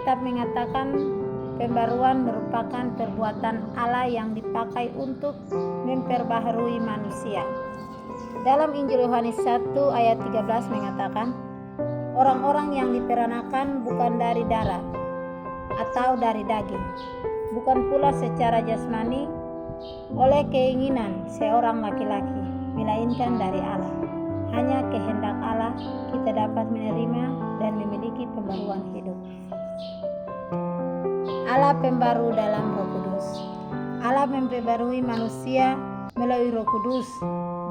Alkitab mengatakan pembaruan merupakan perbuatan Allah yang dipakai untuk memperbaharui manusia. Dalam Injil Yohanes 1 ayat 13 mengatakan, orang-orang yang diperanakan bukan dari darah atau dari daging, bukan pula secara jasmani oleh keinginan seorang laki-laki, melainkan dari Allah. Hanya kehendak Allah kita dapat menerima dan memiliki pembaruan hidup. Allah pembaru dalam Roh Kudus. Allah memperbarui manusia melalui Roh Kudus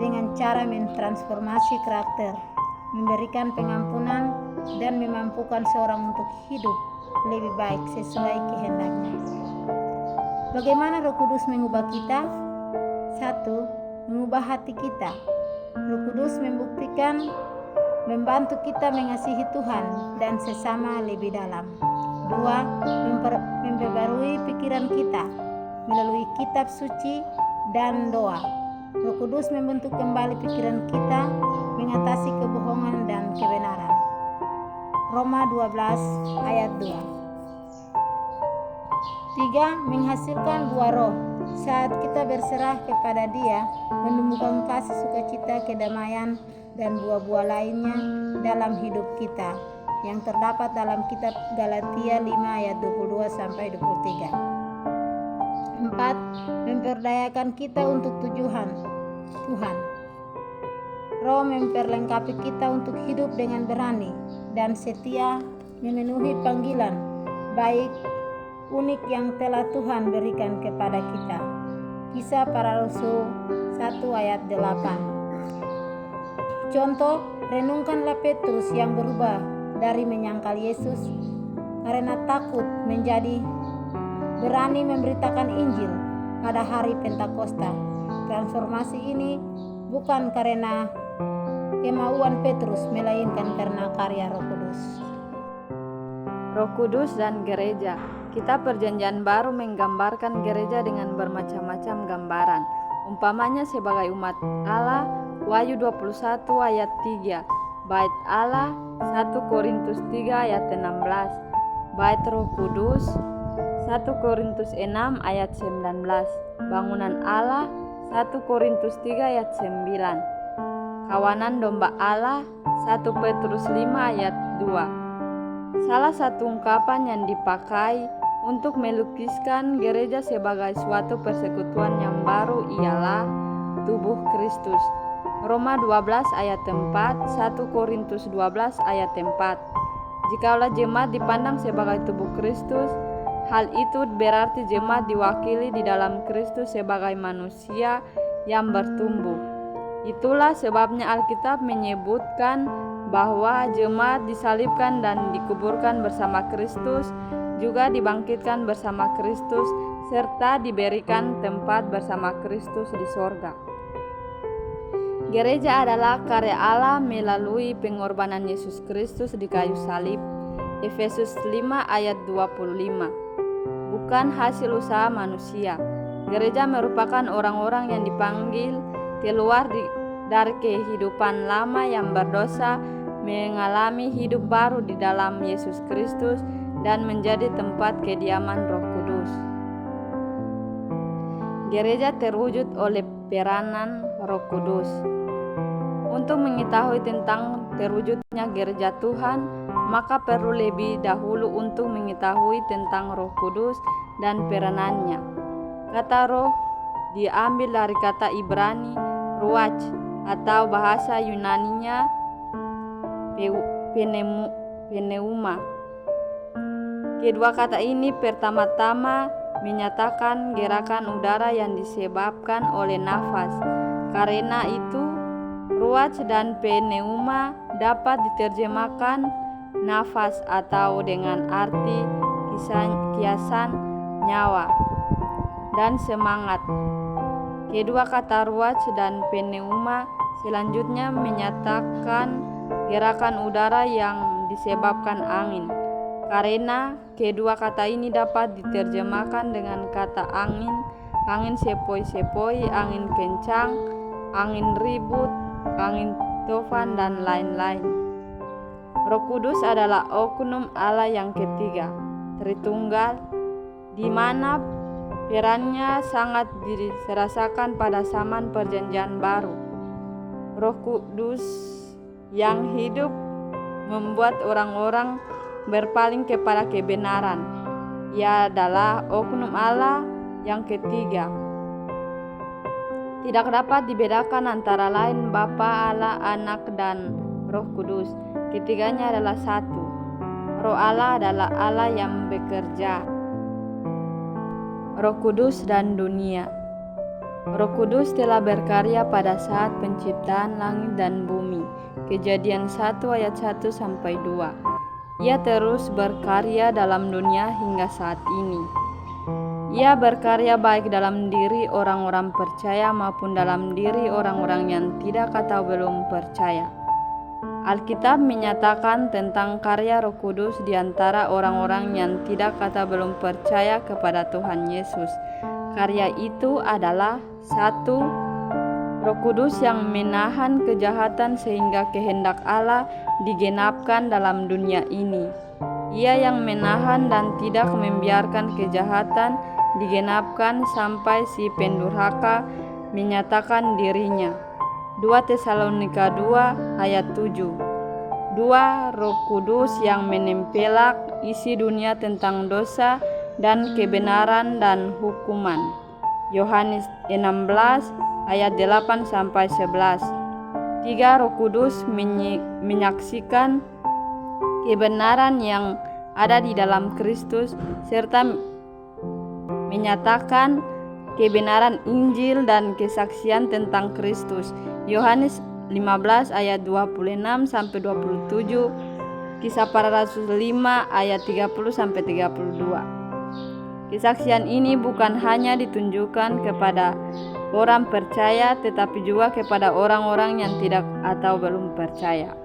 dengan cara mentransformasi karakter, memberikan pengampunan, dan memampukan seorang untuk hidup lebih baik sesuai kehendaknya. Bagaimana Roh Kudus mengubah kita? 1. Mengubah hati kita. Roh Kudus membantu kita mengasihi Tuhan dan sesama lebih dalam. 2. Memperbarui pikiran kita melalui kitab suci dan doa. Roh Kudus membentuk kembali pikiran kita, mengatasi kebohongan dan kebenaran. Roma 12 ayat 2. 3. Menghasilkan buah roh. Saat kita berserah kepada Dia, menumbuhkan kasih, sukacita, kedamaian, dan buah-buah lainnya dalam hidup kita yang terdapat dalam kitab Galatia 5 ayat 22-23. 4. Memperdayakan kita untuk tujuan Tuhan. Roh memperlengkapi kita untuk hidup dengan berani dan setia memenuhi panggilan baik unik yang telah Tuhan berikan kepada kita. Kisah Para Rasul 1 ayat 8. Contoh, renungkanlah Petrus yang berubah dari menyangkal Yesus karena takut menjadi berani memberitakan Injil pada hari Pentakosta. Transformasi ini bukan karena kemauan Petrus, melainkan karena karya Roh Kudus. Roh Kudus dan gereja. Kitab Perjanjian Baru menggambarkan gereja dengan bermacam-macam gambaran. Umpamanya sebagai umat Allah, Wahyu 21 ayat 3, Bait Allah 1 Korintus 3 ayat 16, Bait Roh Kudus 1 Korintus 6 ayat 19, Bangunan Allah 1 Korintus 3 ayat 9, Kawanan domba Allah 1 Petrus 5 ayat 2. Salah satu ungkapan yang dipakai untuk melukiskan gereja sebagai suatu persekutuan yang baru ialah tubuh Kristus. Roma 12 ayat 4, 1 Korintus 12 ayat 4. Jikalau jemaat dipandang sebagai tubuh Kristus, hal itu berarti jemaat diwakili di dalam Kristus sebagai manusia yang bertumbuh. Itulah sebabnya Alkitab menyebutkan bahwa jemaat disalibkan dan dikuburkan bersama Kristus, juga dibangkitkan bersama Kristus, serta diberikan tempat bersama Kristus di sorga. Gereja adalah karya Allah melalui pengorbanan Yesus Kristus di kayu salib. Efesus 5 ayat 25. Bukan hasil usaha manusia. Gereja merupakan orang-orang yang dipanggil keluar dari kehidupan lama yang berdosa, mengalami hidup baru di dalam Yesus Kristus, dan menjadi tempat kediaman Roh Kudus. Gereja terwujud oleh peranan Roh Kudus. Untuk mengetahui tentang terwujudnya gereja Tuhan, maka perlu lebih dahulu untuk mengetahui tentang Roh Kudus dan peranannya. Kata roh diambil dari kata Ibrani ruach, atau bahasa Yunaninya pneuma. Kedua kata ini pertama-tama menyatakan gerakan udara yang disebabkan oleh nafas. Karena itu, ruach dan pneuma dapat diterjemahkan nafas atau dengan arti kiasan nyawa dan semangat. Kedua kata ruach dan pneuma selanjutnya menyatakan gerakan udara yang disebabkan angin. Karena kedua kata ini dapat diterjemahkan dengan kata angin, angin sepoi-sepoi, angin kencang, angin ribut, angin tofan, dan lain-lain. Roh Kudus adalah oknum Allah yang ketiga. Tritunggal, di mana perannya sangat dirasakan pada zaman Perjanjian Baru. Roh Kudus yang hidup membuat orang-orang berpaling kepada kebenaran. Ia adalah oknum Allah yang ketiga. Tidak dapat dibedakan antara lain Bapa, Allah, Anak, dan Roh Kudus. Ketiganya adalah satu. Roh Allah adalah Allah yang bekerja. Roh Kudus dan dunia. Roh Kudus telah berkarya pada saat penciptaan langit dan bumi. Kejadian 1 ayat 1-2. Ia terus berkarya dalam dunia hingga saat ini. Ia berkarya baik dalam diri orang-orang percaya maupun dalam diri orang-orang yang tidak atau belum percaya. Alkitab menyatakan tentang karya Roh Kudus di antara orang-orang yang tidak atau belum percaya kepada Tuhan Yesus. Karya itu adalah 1. Roh Kudus yang menahan kejahatan sehingga kehendak Allah digenapkan dalam dunia ini. Ia yang menahan dan tidak membiarkan kejahatan digenapkan sampai si pendurhaka menyatakan dirinya. 2 Tesalonika 2 ayat 7. 2. Roh Kudus yang menempelak isi dunia tentang dosa dan kebenaran dan hukuman. Yohanes 16 ayat 8-11. 3. Roh Kudus menyaksikan kebenaran yang ada di dalam Kristus serta menyatakan kebenaran Injil dan kesaksian tentang Kristus. Yohanes 15 ayat 26-27. Kisah Para Rasul 5 ayat 30-32. Kesaksian ini bukan hanya ditunjukkan kepada orang percaya tetapi juga kepada orang-orang yang tidak atau belum percaya.